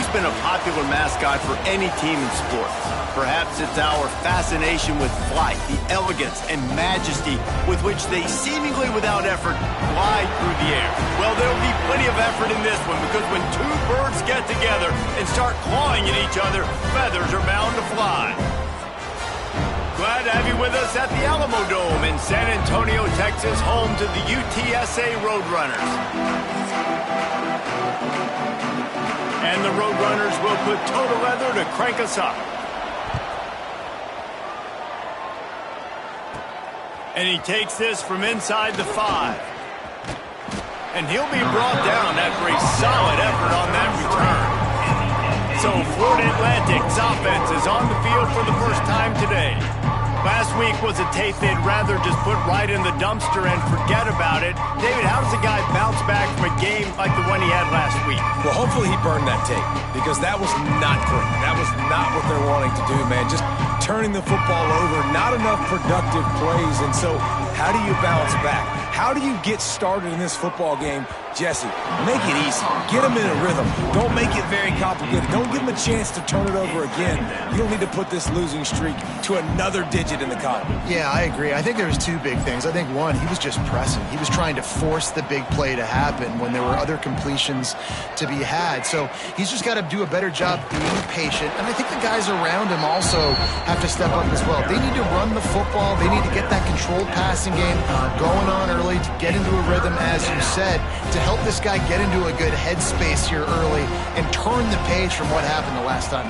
always been a popular mascot for any team in sports. Perhaps it's our fascination with flight, the elegance and majesty with which they seemingly without effort glide through the air. Well, there'll be plenty of effort in this one because when two birds get together and start clawing at each other, feathers are bound to fly. Glad to have you with us at the Alamo Dome in San Antonio, Texas, home to the UTSA Roadrunners. And the Roadrunners will put toe to leather to crank us up. And he takes this from inside the 5. And he'll be brought down after a solid effort on that return. So Florida Atlantic's offense is on the field for the first time today. Last week was a tape they'd rather just put right in the dumpster and forget about it. David, how does a guy bounce back from a game like the one he had last week? Well, hopefully he burned that tape because that was not great. That was not what they're wanting to do, man. Just turning the football over, not enough productive plays. And so how do you bounce back? How do you get started in this football game? Jesse, make it easy. Get them in a rhythm. Don't make it very complicated. Don't give them a chance to turn it over again. You don't need to put this losing streak to another digit in the column. Yeah, I agree. I think there was two big things. I think, one, he was just pressing. He was trying to force the big play to happen when there were other completions to be had. So he's just got to do a better job being patient. And I think the guys around him also have to step up as well. They need to run the football. They need to get that controlled passing game going on early to get into a rhythm, as you said, to help this guy get into a good headspace here early and turn the page from what happened the last time.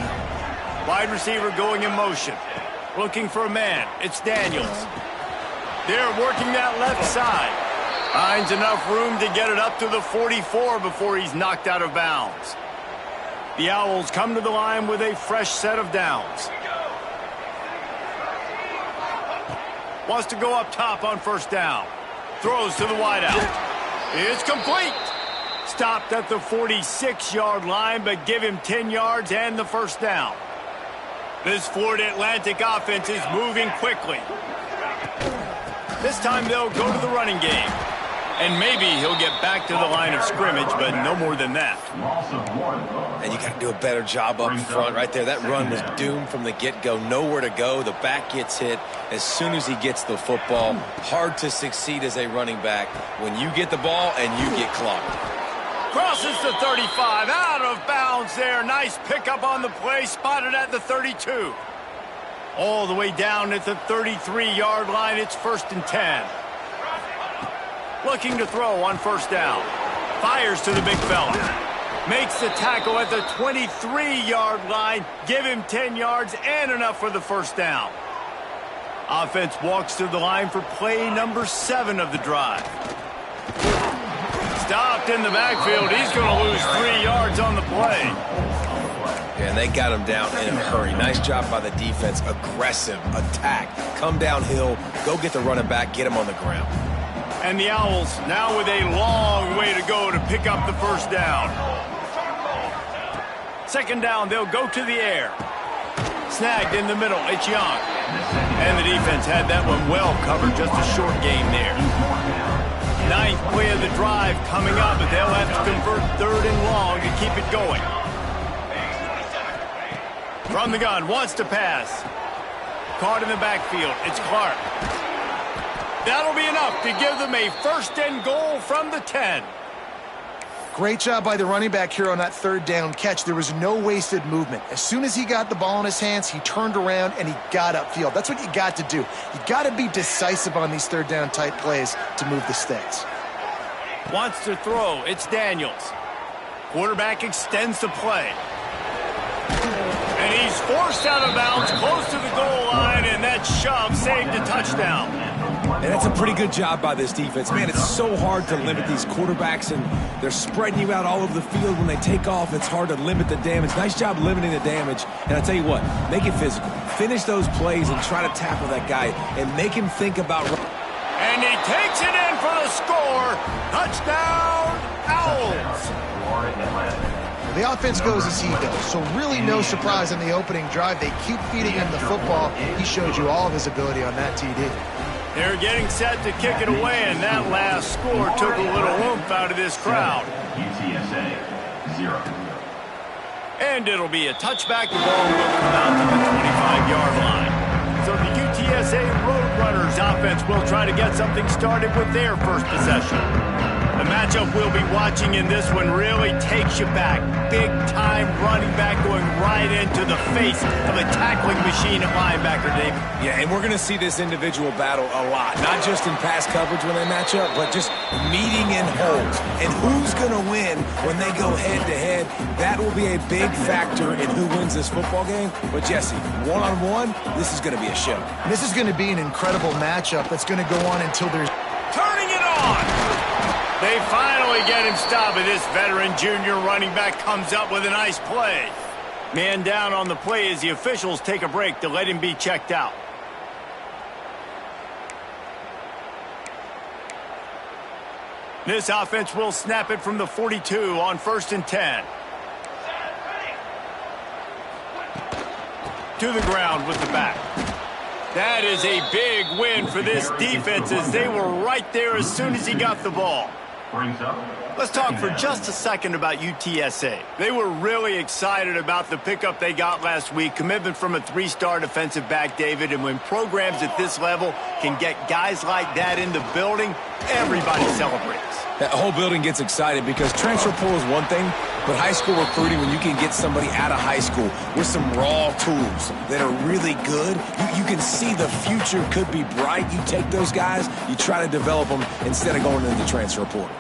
Wide receiver going in motion. Looking for a man. It's Daniels. They're working that left side. Finds enough room to get it up to the 44 before he's knocked out of bounds. The Owls come to the line with a fresh set of downs. Wants to go up top on first down. Throws to the wideout. It's complete. Stopped at the 46-yard line, but give him 10 yards and the first down. This Florida Atlantic offense is moving quickly. This time they'll go to the running game. And maybe he'll get back to the line of scrimmage, but no more than that. And you got to do a better job up front right there. That run was doomed from the get-go. Nowhere to go. The back gets hit as soon as he gets the football. Hard to succeed as a running back when you get the ball and you get clocked. Crosses the 35. Out of bounds there. Nice pickup on the play. Spotted at the 32. All the way down at the 33-yard line. It's 1st and 10. Looking to throw on first down. Fires to the big fella. Makes the tackle at the 23-yard line. Give him 10 yards and enough for the first down. Offense walks to the line for play number 7 of the drive. Stopped in the backfield. He's going to lose 3 yards on the play. And they got him down in a hurry. Nice job by the defense. Aggressive attack. Come downhill. Go get the running back. Get him on the ground. And the Owls now with a long way to go to pick up the first down. Second down, they'll go to the air. Snagged in the middle, it's Young. And the defense had that one well covered, just a short game there. 9th play of the drive coming up, but they'll have to convert 3rd and long to keep it going. From the gun, wants to pass. Caught in the backfield, it's Clark. That'll be enough to give them a 1st and goal from the 10. Great job by the running back here on that 3rd down catch. There was no wasted movement. As soon as he got the ball in his hands, he turned around and he got upfield. That's what you got to do. You got to be decisive on these 3rd down type plays to move the sticks. Wants to throw. It's Daniels. Quarterback extends the play. And he's forced out of bounds close to the goal line, and that shove saved a touchdown. And that's a pretty good job by this defense. Man, it's so hard to limit these quarterbacks, and they're spreading you out all over the field. When they take off, it's hard to limit the damage. Nice job limiting the damage. And I tell you what, make it physical. Finish those plays and try to tackle that guy and make him think about... And he takes it in for the score. Touchdown, Owls. The offense goes as he goes, so really no surprise in the opening drive. They keep feeding him the football. He showed you all of his ability on that TD. They're getting set to kick it away, and that last score took a little oomph out of this crowd. And it'll be a touchback. The ball will come out to the 25-yard line. So the UTSA Roadrunners offense will try to get something started with their first possession. The matchup we'll be watching in this one really takes you back. Big-time running back going right into the face of a tackling machine at linebacker, David. Yeah, and we're going to see this individual battle a lot. Not just in pass coverage when they match up, but just meeting in holes. And who's going to win when they go head-to-head? That will be a big factor in who wins this football game. But, Jesse, one-on-one, this is going to be a show. This is going to be an incredible matchup that's going to go on until there's... Turning it on! They finally get him stopped, and this veteran junior running back comes up with a nice play. Man down on the play as the officials take a break to let him be checked out. This offense will snap it from the 42 on 1st and 10. To the ground with the back. That is a big win for this defense as they were right there as soon as he got the ball. Let's talk for just a second about UTSA. They were really excited about the pickup they got last week. Commitment from a 3-star defensive back, David. And when programs at this level can get guys like that in the building, everybody celebrates. That whole building gets excited because transfer portal is one thing, but high school recruiting, when you can get somebody out of high school with some raw tools that are really good, you can see the future could be bright. You take those guys, you try to develop them instead of going into the transfer portal.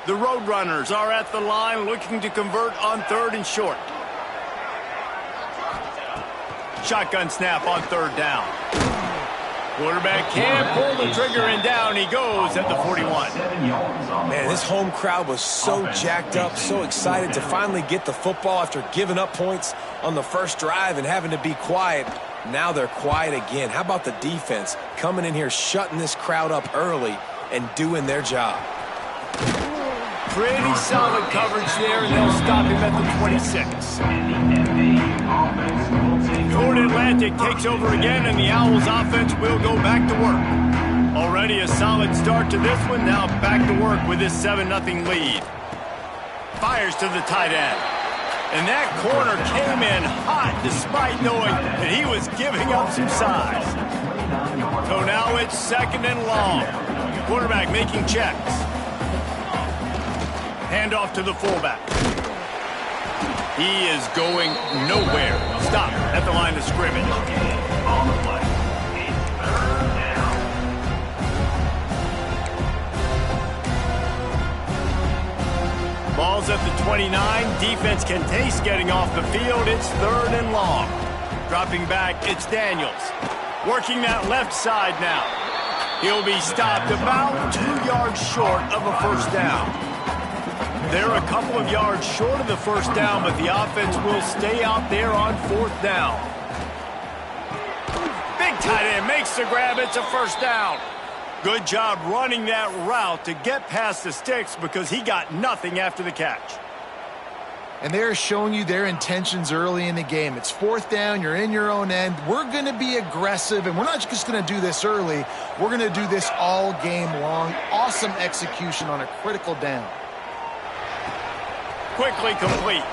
The Roadrunners are at the line looking to convert on 3rd and short. Shotgun snap on 3rd down. Quarterback can't pull the trigger, and down he goes at the 41. Man, this home crowd was so jacked up, so excited to finally get the football after giving up points on the first drive and having to be quiet. Now they're quiet again. How about the defense coming in here, shutting this crowd up early and doing their job? Pretty solid coverage there, and they'll stop him at the 26. Florida Atlantic takes over again, and the Owls offense will go back to work. Already a solid start to this one. Now back to work with this 7-0 lead. Fires to the tight end. And that corner came in hot despite knowing that he was giving up some size. So now it's 2nd and long. Quarterback making checks. Handoff to the fullback. He is going nowhere. Stop at the line of scrimmage. Ball's at the 29. Defense can taste getting off the field. It's 3rd and long. Dropping back, it's Daniels. Working that left side now. He'll be stopped about 2 yards short of a 1st down. They're a couple of yards short of the 1st down, but the offense will stay out there on 4th down. Big tight end makes the grab. It's a 1st down. Good job running that route to get past the sticks because he got nothing after the catch. And they're showing you their intentions early in the game. It's 4th down. You're in your own end. We're going to be aggressive, and we're not just going to do this early. We're going to do this all game long. Awesome execution on a critical down. Quickly complete.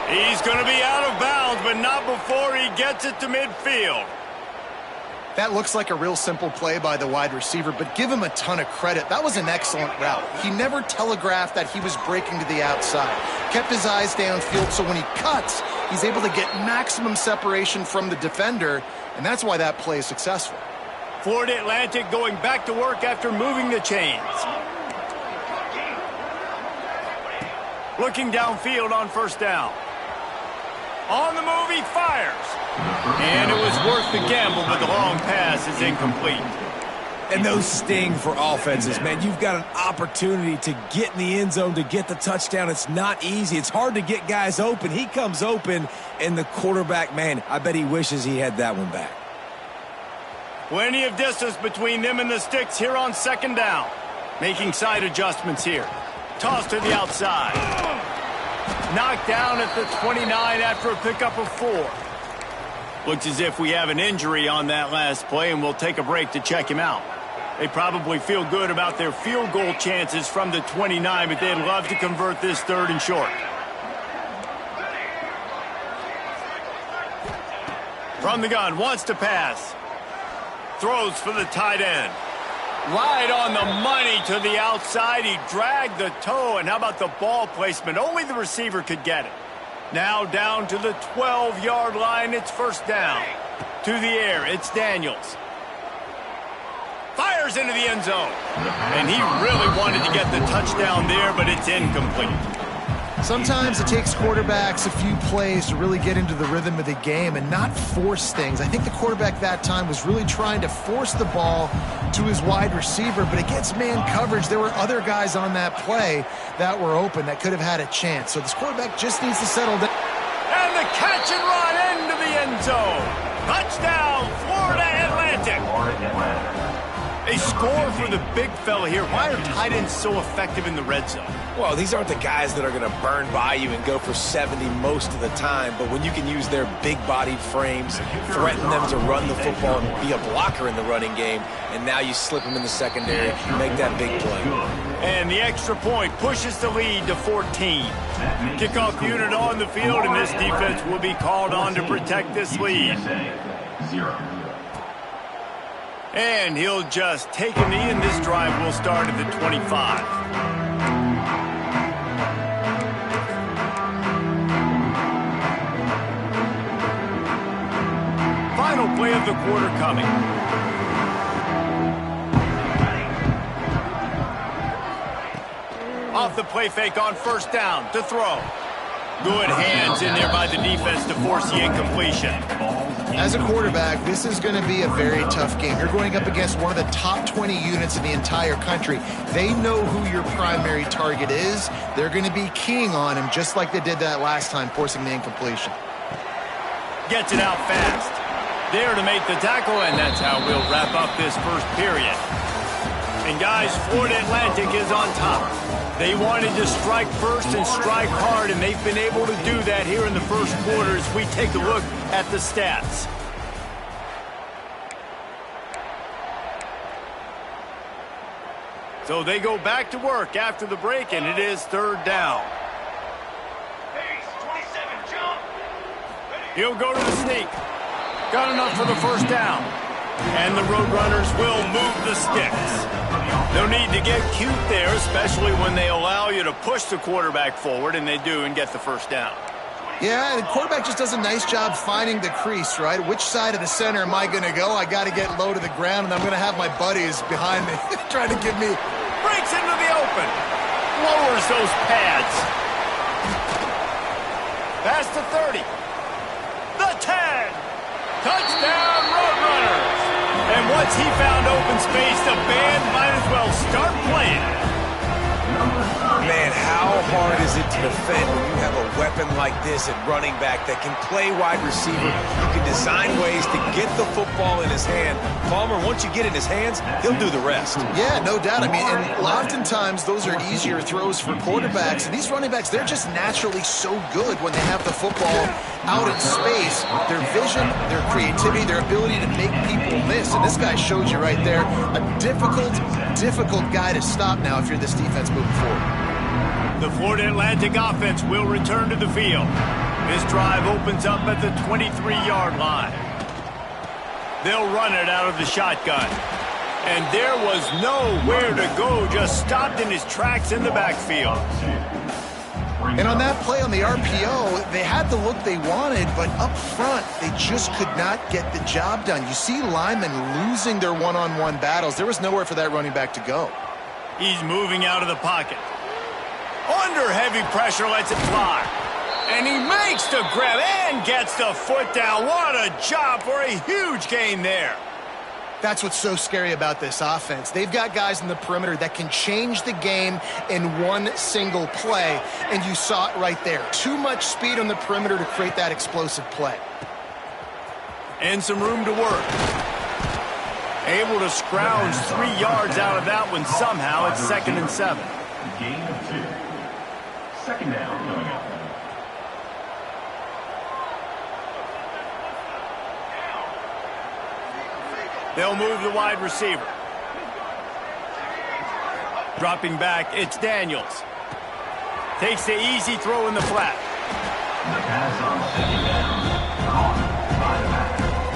He's going to be out of bounds, but not before he gets it to midfield. That looks like a real simple play by the wide receiver, but give him a ton of credit. That was an excellent route. He never telegraphed that he was breaking to the outside. Kept his eyes downfield, so when he cuts, he's able to get maximum separation from the defender, and that's why that play is successful. Florida Atlantic going back to work after moving the chains. Looking downfield on 1st down. On the move, he fires. And it was worth the gamble, but the long pass is incomplete. And those sting for offenses, man. You've got an opportunity to get in the end zone, to get the touchdown. It's not easy. It's hard to get guys open. He comes open, and the quarterback, man, I bet he wishes he had that one back. Plenty of distance between them and the sticks here on 2nd down. Making side adjustments here. Toss to the outside. Knocked down at the 29 after a pickup of 4. Looks as if we have an injury on that last play, and we'll take a break to check him out. They probably feel good about their field goal chances from the 29, but they'd love to convert this 3rd and short. From the gun, wants to pass. Throws for the tight end. Right on the money to the outside. He dragged the toe. And how about the ball placement? Only the receiver could get it. Now down to the 12-yard line. It's first down. To the air, it's Daniels. Fires into the end zone. And he really wanted to get the touchdown there, but it's incomplete. Sometimes it takes quarterbacks a few plays to really get into the rhythm of the game and not force things. I think the quarterback that time was really trying to force the ball to his wide receiver, but against man coverage, there were other guys on that play that were open that could have had a chance. So this quarterback just needs to settle down. And the catch and run into the end zone. Touchdown, Florida Atlantic. A score for the big fella here. Why are tight ends so effective in the red zone? Well, these aren't the guys that are going to burn by you and go for 70 most of the time, but when you can use their big-bodied frames, threaten them to run the football and be a blocker in the running game, and now you slip them in the secondary, make that big play. And the extra point pushes the lead to 14. Kickoff unit on the field, and this defense will be called on to protect this lead. And he'll just take a knee, and this drive will start at the 25. Final play of the quarter coming. Off the play fake on first down to throw. Good hands in there by the defense to force the incompletion. As a quarterback, this is going to be a very tough game. You're going up against one of the top 20 units in the entire country. They know who your primary target is. They're going to be keying on him just like they did that last time, forcing the incompletion. Gets it out fast. There to make the tackle, and that's how we'll wrap up this first period. And guys, Florida Atlantic is on top. They wanted to strike first and strike hard, and they've been able to do that here in the first quarter as we take a look at the stats. So they go back to work after the break, and it is third down. He'll go to the sneak. Got enough for the first down. And the Roadrunners will move the sticks. No need to get cute there, especially when they allow you to push the quarterback forward, and they do, and get the first down. Yeah, the quarterback just does a nice job finding the crease, right? Which side of the center am I going to go? I got to get low to the ground, and I'm going to have my buddies behind me trying to give me... Breaks into the open. Lowers those pads. Past the 30. The 10. Touchdown, Roadrunners. And once he found open space, the band might as well start playing. Man, how hard is it to defend when you have a weapon like this at running back that can play wide receiver? You can design ways to get the football in his hand. Palmer, once you get it in his hands, he'll do the rest. Yeah, no doubt. I mean, and oftentimes those are easier throws for quarterbacks. And these running backs, they're just naturally so good when they have the football out in space. Their vision, their creativity, their ability to make people miss. And this guy shows you right there, a difficult guy to stop now if you're this defense moving forward. The Florida Atlantic offense will return to the field. This drive opens up at the 23-yard line. They'll run it out of the shotgun. And there was nowhere to go, just stopped in his tracks in the backfield. And on that play on the RPO, they had the look they wanted, but up front, they just could not get the job done. You see linemen losing their one-on-one battles. There was nowhere for that running back to go. He's moving out of the pocket. Under heavy pressure, lets it fly. And he makes the grab and gets the foot down. What a job for a huge gain there. That's what's so scary about this offense. They've got guys in the perimeter that can change the game in one single play, and you saw it right there. Too much speed on the perimeter to create that explosive play. And some room to work. Able to scrounge 3 yards out of that one somehow. It's 2nd and 7. Gain of 2. Second down coming up. They'll move the wide receiver. Dropping back, it's Daniels. Takes the easy throw in the flat. The pass on second down. Caught by the back.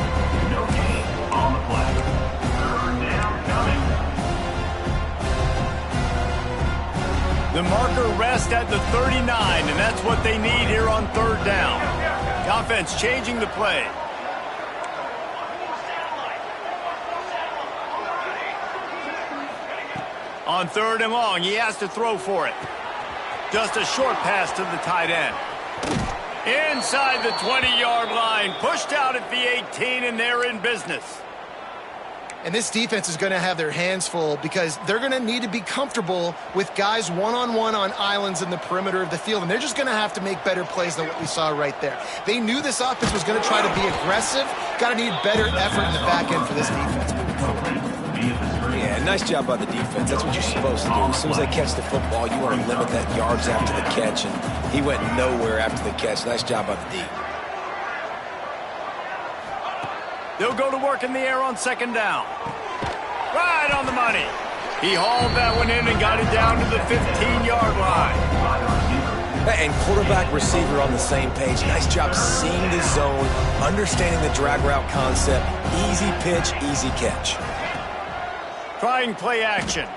The marker rests at the 39, and that's what they need here on third down. The offense changing the play. On third and long, he has to throw for it. Just a short pass to the tight end. Inside the 20-yard line, pushed out at the 18, and they're in business. And this defense is going to have their hands full because they're going to need to be comfortable with guys one-on-one on islands in the perimeter of the field. And they're just going to have to make better plays than what we saw right there. They knew this offense was going to try to be aggressive. Got to need better effort in the back end for this defense. Yeah, nice job by the defense. That's what you're supposed to do. As soon as they catch the football, you want to limit that yards after the catch. And he went nowhere after the catch. Nice job by the D. They'll go to work in the air on second down. Right on the money. He hauled that one in and got it down to the 15-yard line. And quarterback, receiver on the same page. Nice job seeing the zone, understanding the drag route concept. Easy pitch, easy catch. Trying play action.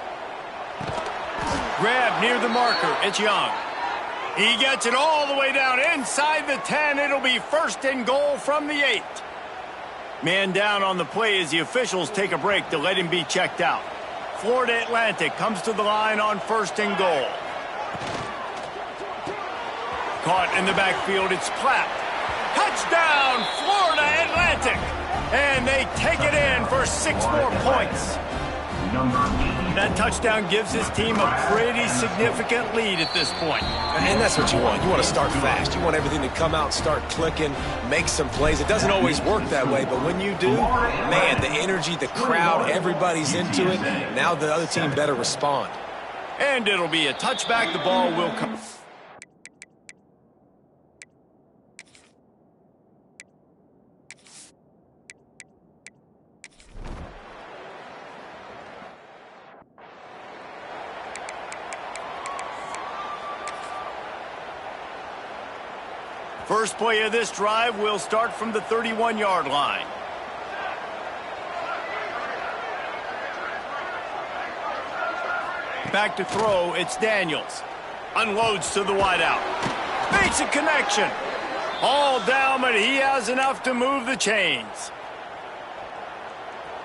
Grab near the marker. It's Young. He gets it all the way down inside the 10. It'll be first and goal from the 8. Man down on the play as the officials take a break to let him be checked out. Florida Atlantic comes to the line on first and goal. Caught in the backfield, it's Platt. Touchdown, Florida Atlantic! And they take it in for 6 more points. That touchdown gives his team a pretty significant lead at this point. And that's what you want. You want to start fast. You want everything to come out, start clicking, make some plays. It doesn't always work that way, but when you do, man, the energy, the crowd, everybody's into it. Now the other team better respond. And it'll be a touchback. The ball will come. First play of this drive will start from the 31-yard line. Back to throw, it's Daniels. Unloads to the wideout. Makes a connection. All down, but he has enough to move the chains.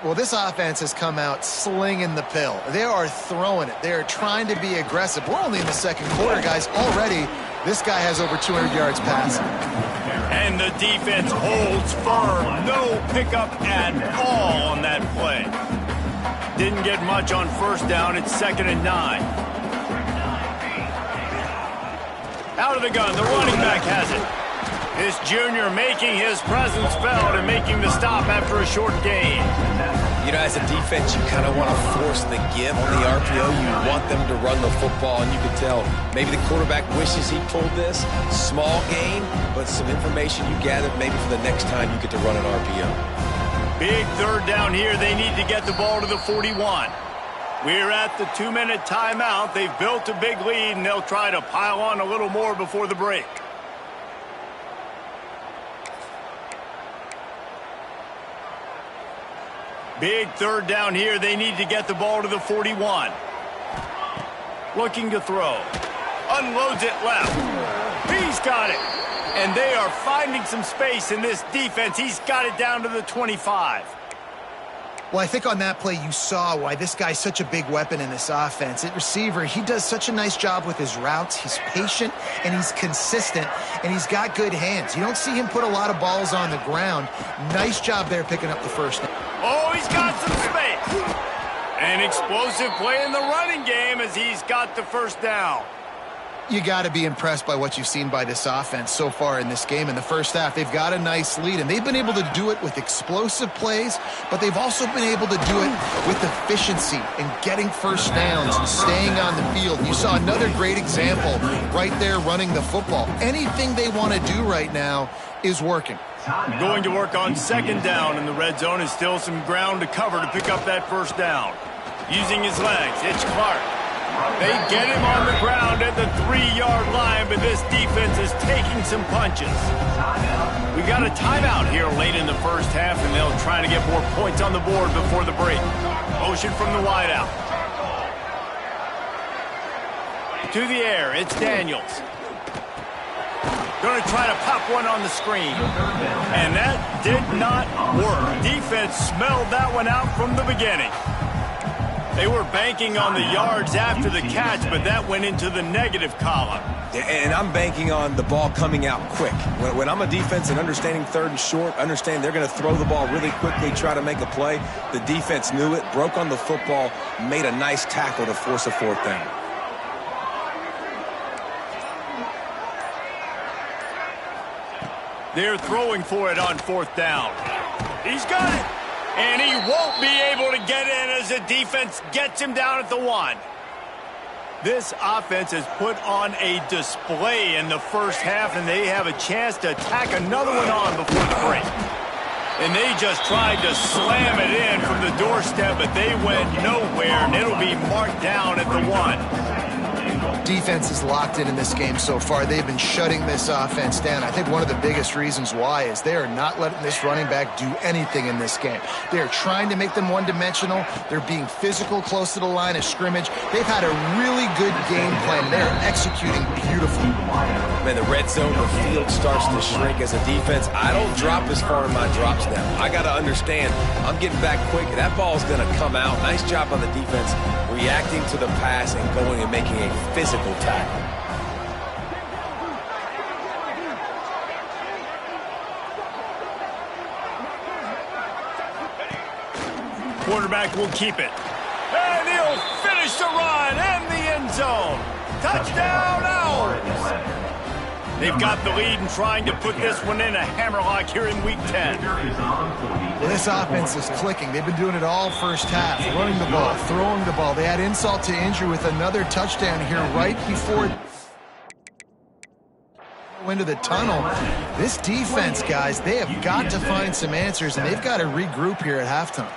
Well, this offense has come out slinging the pill. They are throwing it. They are trying to be aggressive. We're only in the second quarter, guys. Already, this guy has over 200 yards passing. And the defense holds firm. No pickup at all on that play. Didn't get much on first down. It's 2nd and 9. Out of the gun. The running back has it. This junior making his presence felt and making the stop after a short gain. You know, as a defense, you kind of want to force the give on the RPO. You want them to run the football, and you can tell maybe the quarterback wishes he pulled this. Small gain, but some information you gathered maybe for the next time you get to run an RPO. Big third down here. They need to get the ball to the 41. We're at the 2-minute timeout. They've built a big lead, and they'll try to pile on a little more before the break. Big third down here. They need to get the ball to the 41. Looking to throw. Unloads it left. He's got it. And they are finding some space in this defense. He's got it down to the 25. Well, I think on that play you saw why this guy's such a big weapon in this offense. At receiver, he does such a nice job with his routes. He's patient, and he's consistent, and he's got good hands. You don't see him put a lot of balls on the ground. Nice job there picking up the first down. Oh, he's got some space. An explosive play in the running game as he's got the first down. You got to be impressed by what you've seen by this offense so far in this game. In the first half, they've got a nice lead, and they've been able to do it with explosive plays, but they've also been able to do it with efficiency and getting first downs and staying on the field. You saw another great example right there running the football. Anything they want to do right now is working. Going to work on second down, and the red zone is still some ground to cover to pick up that first down. Using his legs, it's Clark. They get him on the ground at the 3-yard line, but this defense is taking some punches. We got a timeout here late in the first half, and they'll try to get more points on the board before the break. Motion from the wideout. to the air. It's Daniels. Going to try to pop one on the screen. And that did not work. Defense smelled that one out from the beginning. They were banking on the yards after the catch, but that went into the negative column. And I'm banking on the ball coming out quick. When I'm a defense and understanding third and short, understand they're going to throw the ball really quickly, try to make a play. The defense knew it, broke on the football, made a nice tackle to force a fourth down. They're throwing for it on fourth down. He's got it. And he won't be able to get in as the defense gets him down at the 1. This offense has put on a display in the first half, and they have a chance to tack another one on before the break. And they just tried to slam it in from the doorstep, but they went nowhere, and it'll be marked down at the 1. Defense is locked in this game so far. They've been shutting this offense down. I think one of the biggest reasons why is they are not letting this running back do anything in this game. They are trying to make them one-dimensional. They're being physical close to the line of scrimmage. They've had a really good game plan. They're executing beautifully. Man, the red zone, the field starts to shrink as a defense. I don't drop as far in my drops now. I got to understand, I'm getting back quick. That ball's going to come out. Nice job on the defense reacting to the pass and going and making a physical tackle. Quarterback will keep it. And he'll finish the run in the end zone. Touchdown, Owls! They've got the lead and trying to put this one in a hammerlock here in Week 10. Well, this offense is clicking. They've been doing it all first half, running the ball, throwing the ball. They had insult to injury with another touchdown here right before into the tunnel. This defense, guys, they have got to find some answers, and they've got to regroup here at halftime.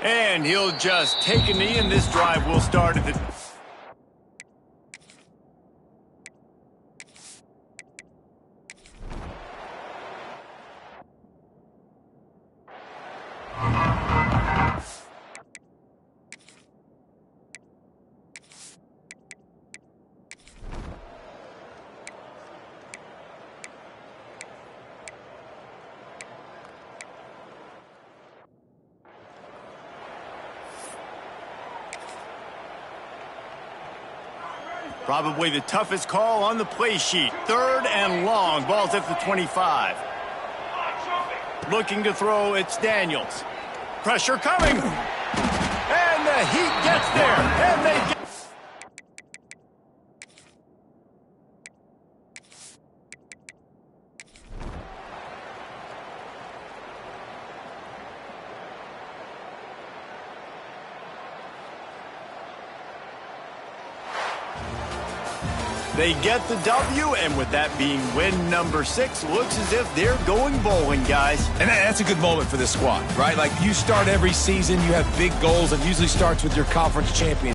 And he'll just take a knee, and this drive will start at the... Probably the toughest call on the play sheet. 3rd and long. Ball's at the 25. Looking to throw, it's Daniels. Pressure coming. And the Heat gets there. And they get... They get the W, and with that being win number 6, looks as if they're going bowling, guys. And that's a good moment for this squad, right? Like, you start every season, you have big goals, and usually starts with your conference champion.